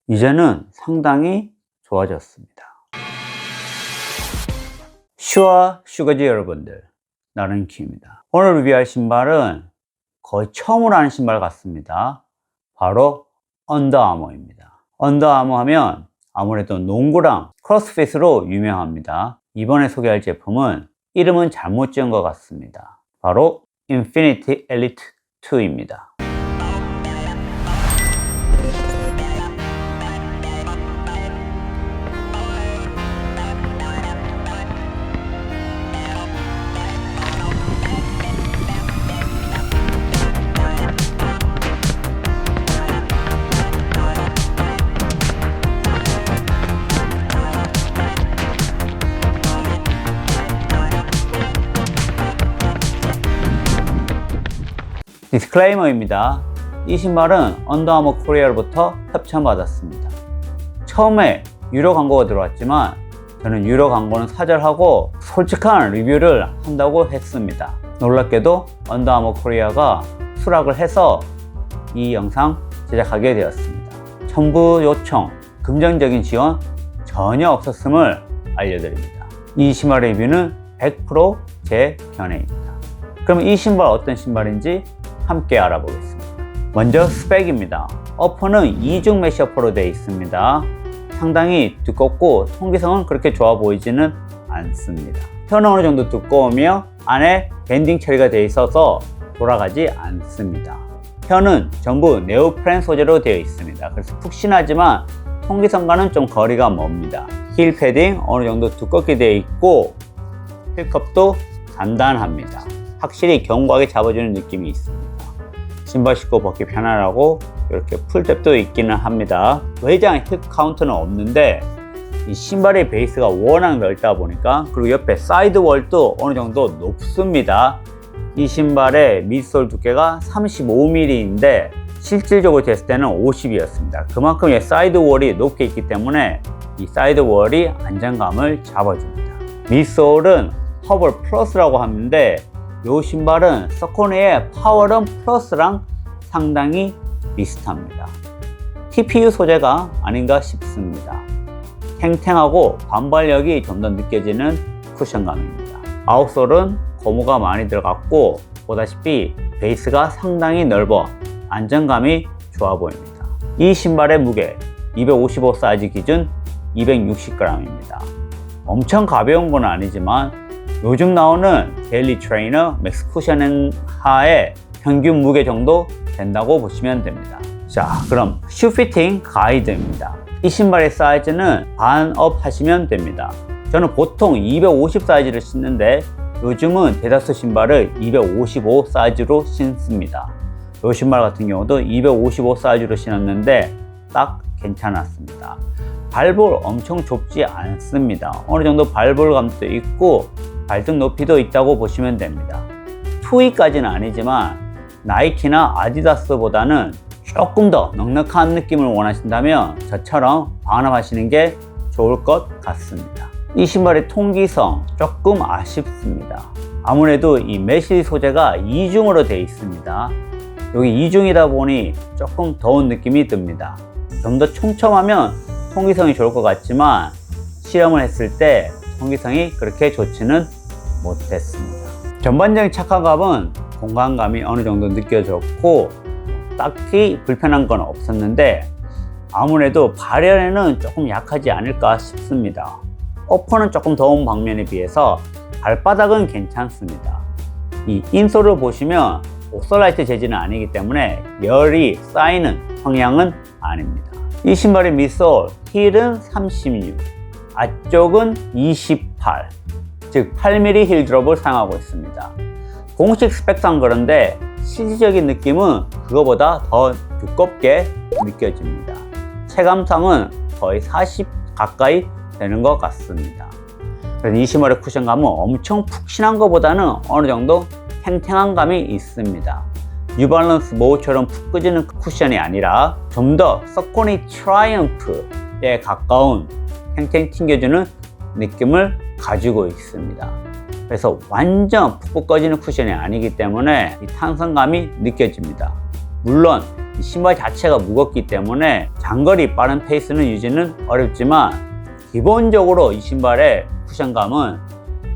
이제는 상당히 좋아졌습니다. 슈아 슈거지 여러분들, 나른키입니다. 오늘 리뷰할 신발은 거의 처음으로 하는 신발 같습니다. 바로 언더아머입니다. 언더아머 하면 아무래도 농구랑 크로스핏으로 유명합니다. 이번에 소개할 제품은 이름은 잘못 지은 것 같습니다. 바로 인피니티 엘리트 2입니다. 디스클레이머입니다. 이 신발은 언더아머 코리아로부터 협찬받았습니다. 처음에 유료 광고가 들어왔지만 저는 유료 광고는 사절하고 솔직한 리뷰를 한다고 했습니다. 놀랍게도 언더아머 코리아가 수락을 해서 이 영상 제작하게 되었습니다. 첨부 요청, 긍정적인 지원 전혀 없었음을 알려드립니다. 이 신발 리뷰는 100% 제 견해입니다. 그럼 이 신발 어떤 신발인지 함께 알아보겠습니다. 먼저 스펙입니다. 어퍼는 이중 메쉬 어퍼로 되어 있습니다. 상당히 두껍고 통기성은 그렇게 좋아 보이지는 않습니다. 혀는 어느 정도 두꺼우며 안에 밴딩 처리가 되어 있어서 돌아가지 않습니다. 혀는 전부 네오프렌 소재로 되어 있습니다. 그래서 푹신하지만 통기성과는 좀 거리가 멉니다. 힐 패딩 어느 정도 두껍게 되어 있고 힐컵도 단단합니다. 확실히 견고하게 잡아주는 느낌이 있습니다. 신발 신고 벗기 편안하고 이렇게 풀탭도 있기는 합니다. 외장 힙 카운트는 없는데 이 신발의 베이스가 워낙 넓다 보니까, 그리고 옆에 사이드 월도 어느 정도 높습니다. 이 신발의 밑솔 두께가 35mm인데 실질적으로 됐을 때는 50이었습니다. 그만큼 사이드 월이 높게 있기 때문에 이 사이드 월이 안정감을 잡아줍니다. 밑솔은 허벌 플러스라고 하는데 이 신발은 서코네의 파워런 플러스랑 상당히 비슷합니다. TPU 소재가 아닌가 싶습니다. 탱탱하고 반발력이 좀 더 느껴지는 쿠션감입니다. 아웃솔은 고무가 많이 들어갔고 보다시피 베이스가 상당히 넓어 안정감이 좋아 보입니다. 이 신발의 무게 255 사이즈 기준 260g입니다. 엄청 가벼운 건 아니지만 요즘 나오는 데일리 트레이너 맥스 쿠션 하의 평균 무게 정도 된다고 보시면 됩니다. 자, 그럼 슈 피팅 가이드입니다. 이 신발의 사이즈는 반업 하시면 됩니다. 저는 보통 250 사이즈를 신는데 요즘은 대다수 신발을 255 사이즈로 신습니다. 이 신발 같은 경우도 255 사이즈로 신었는데 딱 괜찮았습니다. 발볼 엄청 좁지 않습니다. 어느 정도 발볼감도 있고 발등 높이도 있다고 보시면 됩니다. 2E까지는 아니지만 나이키나 아디다스보다는 조금 더 넉넉한 느낌을 원하신다면 저처럼 반업하시는 게 좋을 것 같습니다. 이 신발의 통기성 조금 아쉽습니다. 아무래도 이 메쉬 소재가 이중으로 되어 있습니다. 여기 이중이다 보니 조금 더운 느낌이 듭니다. 좀 더 촘촘하면 통기성이 좋을 것 같지만 실험을 했을 때 통기성이 그렇게 좋지는 못했습니다. 전반적인 착화감은 공간감이 어느 정도 느껴졌고 딱히 불편한 건 없었는데 아무래도 발열에는 조금 약하지 않을까 싶습니다. 어퍼는 조금 더운 방면에 비해서 발바닥은 괜찮습니다. 이 인솔을 보시면 옥설라이트 재질은 아니기 때문에 열이 쌓이는 성향은 아닙니다. 이 신발의 밑솔 힐은 36, 앞쪽은 28, 즉 8mm 힐 드롭을 사용하고 있습니다. 공식 스펙상 그런데 실질적인 느낌은 그거보다 더 두껍게 느껴집니다. 체감상은 거의 40 가까이 되는 것 같습니다. 그래서 이 신발의 쿠션감은 엄청 푹신한 것보다는 어느 정도 탱탱한 감이 있습니다. 뉴발란스 모우처럼 푹 꺼지는 쿠션이 아니라 좀 더 서코니 트라이엄프에 가까운 탱탱 튕겨주는 느낌을 가지고 있습니다. 그래서 완전 푹푹 꺼지는 쿠션이 아니기 때문에 이 탄성감이 느껴집니다. 물론 이 신발 자체가 무겁기 때문에 장거리 빠른 페이스는 유지는 어렵지만 기본적으로 이 신발의 쿠션감은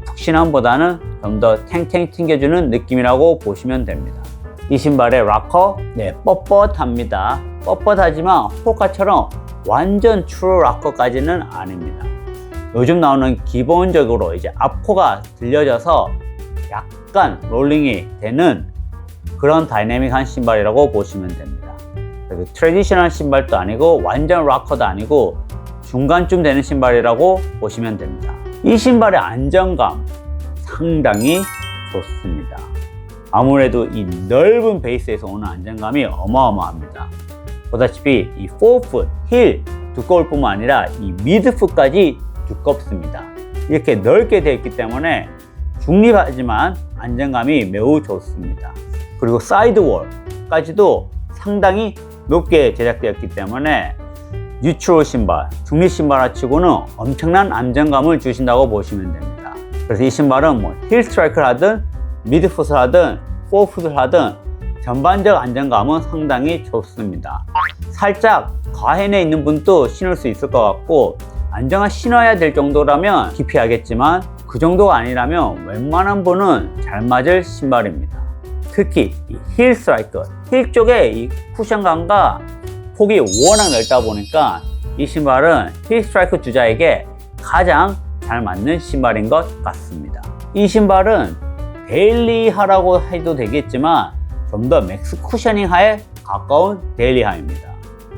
푹신함보다는 좀 더 탱탱 튕겨주는 느낌이라고 보시면 됩니다. 이 신발의 락커, 뻣뻣합니다. 뻣뻣하지만 호카처럼 완전 트루 락커까지는 아닙니다. 요즘 나오는 기본적으로 이제 앞코가 들려져서 약간 롤링이 되는 그런 다이내믹한 신발이라고 보시면 됩니다. 트래디셔널 신발도 아니고 완전 락커도 아니고 중간쯤 되는 신발이라고 보시면 됩니다. 이 신발의 안정감 상당히 좋습니다. 아무래도 이 넓은 베이스에서 오는 안정감이 어마어마합니다. 보다시피 이 포풋, 힐 두꺼울 뿐만 아니라 이 미드풋까지 두껍습니다. 이렇게 넓게 되어 있기 때문에 중립하지만 안정감이 매우 좋습니다. 그리고 사이드월까지도 상당히 높게 제작되었기 때문에 뉴트럴 신발, 중립 신발 치고는 엄청난 안정감을 주신다고 보시면 됩니다. 그래서 이 신발은 뭐 힐 스트라이크를 하든 미드풋을 하든 포풋을 하든 전반적 안정감은 상당히 좋습니다. 살짝 과해내 있는 분도 신을 수 있을 것 같고 안정화 신어야 될 정도라면 기피하겠지만 그 정도가 아니라면 웬만한 분은 잘 맞을 신발입니다. 특히 이 힐 스트라이크, 힐 쪽에 이 쿠션감과 폭이 워낙 넓다 보니까 이 신발은 힐 스트라이크 주자에게 가장 잘 맞는 신발인 것 같습니다. 이 신발은 데일리 하라고 해도 되겠지만 좀 더 맥스 쿠셔닝 하에 가까운 데일리 하입니다.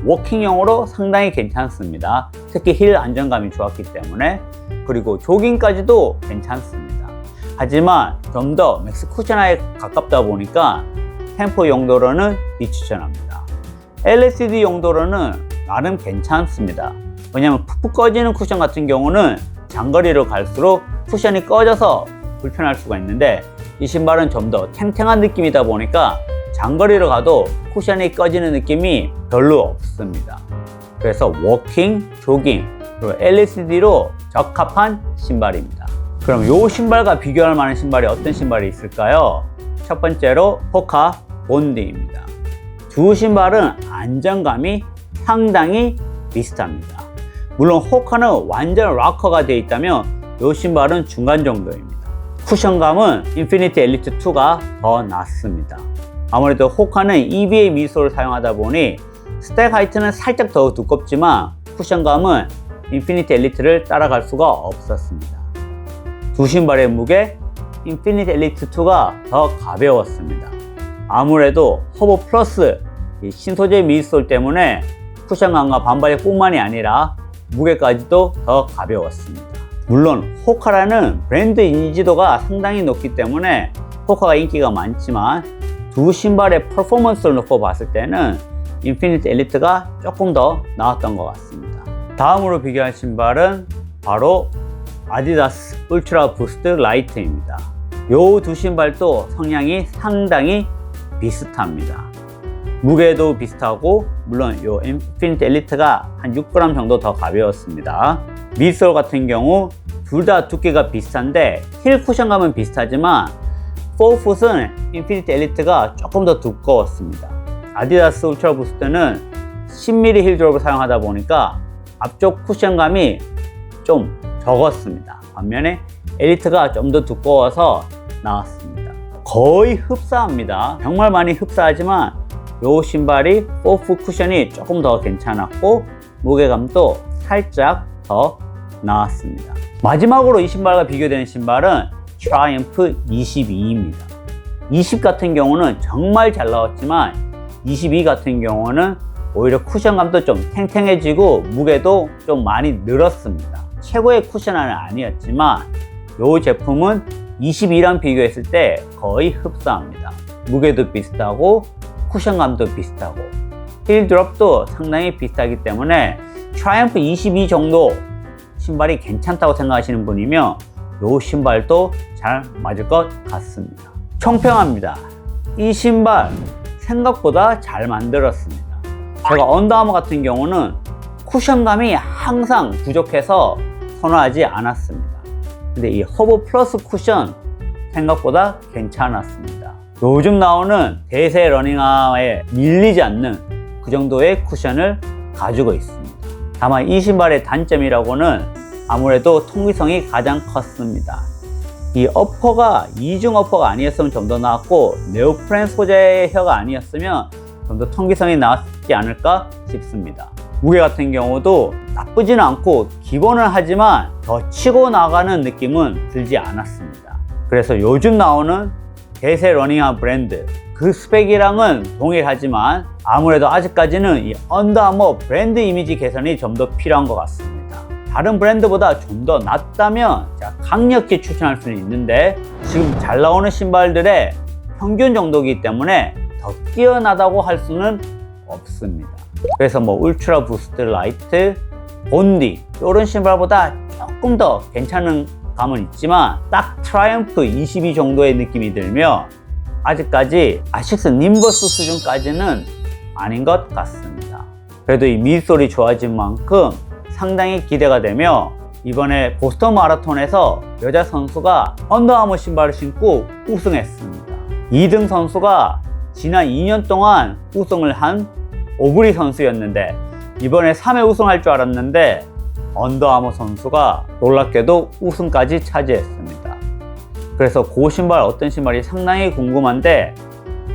워킹용으로 상당히 괜찮습니다. 특히 힐 안정감이 좋았기 때문에. 그리고 조깅까지도 괜찮습니다. 하지만 좀 더 맥스 쿠션 하에 가깝다 보니까 템포 용도로는 비추천합니다. LSD 용도로는 나름 괜찮습니다. 왜냐하면 푹푹 꺼지는 쿠션 같은 경우는 장거리로 갈수록 쿠션이 꺼져서 불편할 수가 있는데 이 신발은 좀 더 탱탱한 느낌이다 보니까 장거리로 가도 쿠션이 꺼지는 느낌이 별로 없습니다. 그래서 워킹, 조깅, 그리고 LSD로 적합한 신발입니다. 그럼 이 신발과 비교할 만한 신발이 어떤 신발이 있을까요? 첫 번째로 호카 본디입니다. 두 신발은 안정감이 상당히 비슷합니다. 물론 호카는 완전 락커가 되어 있다면 이 신발은 중간 정도입니다. 쿠션감은 인피니티 엘리트 2가 더 낫습니다. 아무래도 호카는 EVA 미솔을 사용하다 보니 스택 하이트는 살짝 더 두껍지만 쿠션감은 인피니티 엘리트를 따라갈 수가 없었습니다. 두 신발의 무게, 인피니티 엘리트 2가 더 가벼웠습니다. 아무래도 허브 플러스 신소재 미솔 때문에 쿠션감과 반발력 뿐만이 아니라 무게까지도 더 가벼웠습니다. 물론 호카라는 브랜드 인지도가 상당히 높기 때문에 호카가 인기가 많지만 두 신발의 퍼포먼스를 놓고 봤을 때는 인피니티 엘리트가 조금 더 나았던 것 같습니다. 다음으로 비교할 신발은 바로 아디다스 울트라 부스트 라이트입니다. 이 두 신발도 성향이 상당히 비슷합니다. 무게도 비슷하고 물론 이 인피니티 엘리트가 한 6g 정도 더 가벼웠습니다. 미솔 같은 경우 둘 다 두께가 비슷한데 힐 쿠션감은 비슷하지만 포풋은 인피니티 엘리트가 조금 더 두꺼웠습니다. 아디다스 울트라 부스트는 10mm 힐 드롭을 사용하다 보니까 앞쪽 쿠션감이 좀 적었습니다. 반면에 엘리트가 좀 더 두꺼워서 나왔습니다. 거의 흡사합니다. 정말 많이 흡사하지만 이 신발이 포풋 쿠션이 조금 더 괜찮았고 무게감도 살짝 더 나았습니다. 마지막으로 이 신발과 비교되는 신발은 트라이엄프 22입니다. 20 같은 경우는 정말 잘 나왔지만 22 같은 경우는 오히려 쿠션감도 좀 탱탱해지고 무게도 좀 많이 늘었습니다. 최고의 쿠션은 아니었지만 이 제품은 22랑 비교했을 때 거의 흡사합니다. 무게도 비슷하고 쿠션감도 비슷하고 힐 드롭도 상당히 비슷하기 때문에 트라이엄프 22 정도 신발이 괜찮다고 생각하시는 분이면 이 신발도 잘 맞을 것 같습니다. 총평합니다. 이 신발 생각보다 잘 만들었습니다. 제가 언더아머 같은 경우는 쿠션감이 항상 부족해서 선호하지 않았습니다. 근데 이 허브 플러스 쿠션 생각보다 괜찮았습니다. 요즘 나오는 대세 러닝화에 밀리지 않는 그 정도의 쿠션을 가지고 있습니다. 다만 이 신발의 단점이라고는 아무래도 통기성이 가장 컸습니다. 이 어퍼가 이중 어퍼가 아니었으면 좀 더 나았고 네오프렌 소재의 혀가 아니었으면 좀 더 통기성이 나았지 않을까 싶습니다. 무게 같은 경우도 나쁘지는 않고 기본은 하지만 더 치고 나가는 느낌은 들지 않았습니다. 그래서 요즘 나오는 대세 러닝화 브랜드 그 스펙이랑은 동일하지만 아무래도 아직까지는 이 언더아머 브랜드 이미지 개선이 좀 더 필요한 것 같습니다. 다른 브랜드보다 좀 더 낫다면 제가 강력히 추천할 수는 있는데 지금 잘 나오는 신발들의 평균 정도이기 때문에 더 뛰어나다고 할 수는 없습니다. 그래서 뭐 울트라 부스트 라이트, 본디 이런 신발보다 조금 더 괜찮은 감은 있지만 딱 트라이엄프 22 정도의 느낌이 들며 아직까지 아식스 님버스 수준까지는 아닌 것 같습니다. 그래도 이 미드솔이 좋아진 만큼 상당히 기대가 되며 이번에 보스턴 마라톤에서 여자 선수가 언더아머 신발을 신고 우승했습니다. 2등 선수가 지난 2년 동안 우승을 한 오브리 선수였는데 이번에 3회 우승할 줄 알았는데 언더아머 선수가 놀랍게도 우승까지 차지했습니다. 그래서 그 신발 어떤 신발이 상당히 궁금한데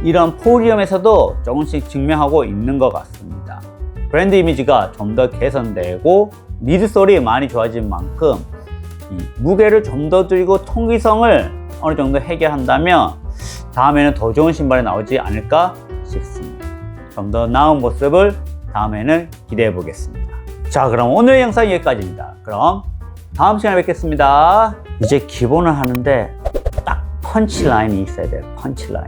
이런 포디움에서도 조금씩 증명하고 있는 것 같습니다. 브랜드 이미지가 좀 더 개선되고 미드솔이 많이 좋아진 만큼 이 무게를 좀 더 줄이고 통기성을 어느 정도 해결한다면 다음에는 더 좋은 신발이 나오지 않을까 싶습니다. 좀 더 나은 모습을 다음에는 기대해 보겠습니다. 자, 그럼 오늘 영상 여기까지입니다. 그럼 다음 시간에 뵙겠습니다. 이제 기본을 하는데 딱 펀치라인이 있어야 돼요. 펀치라인.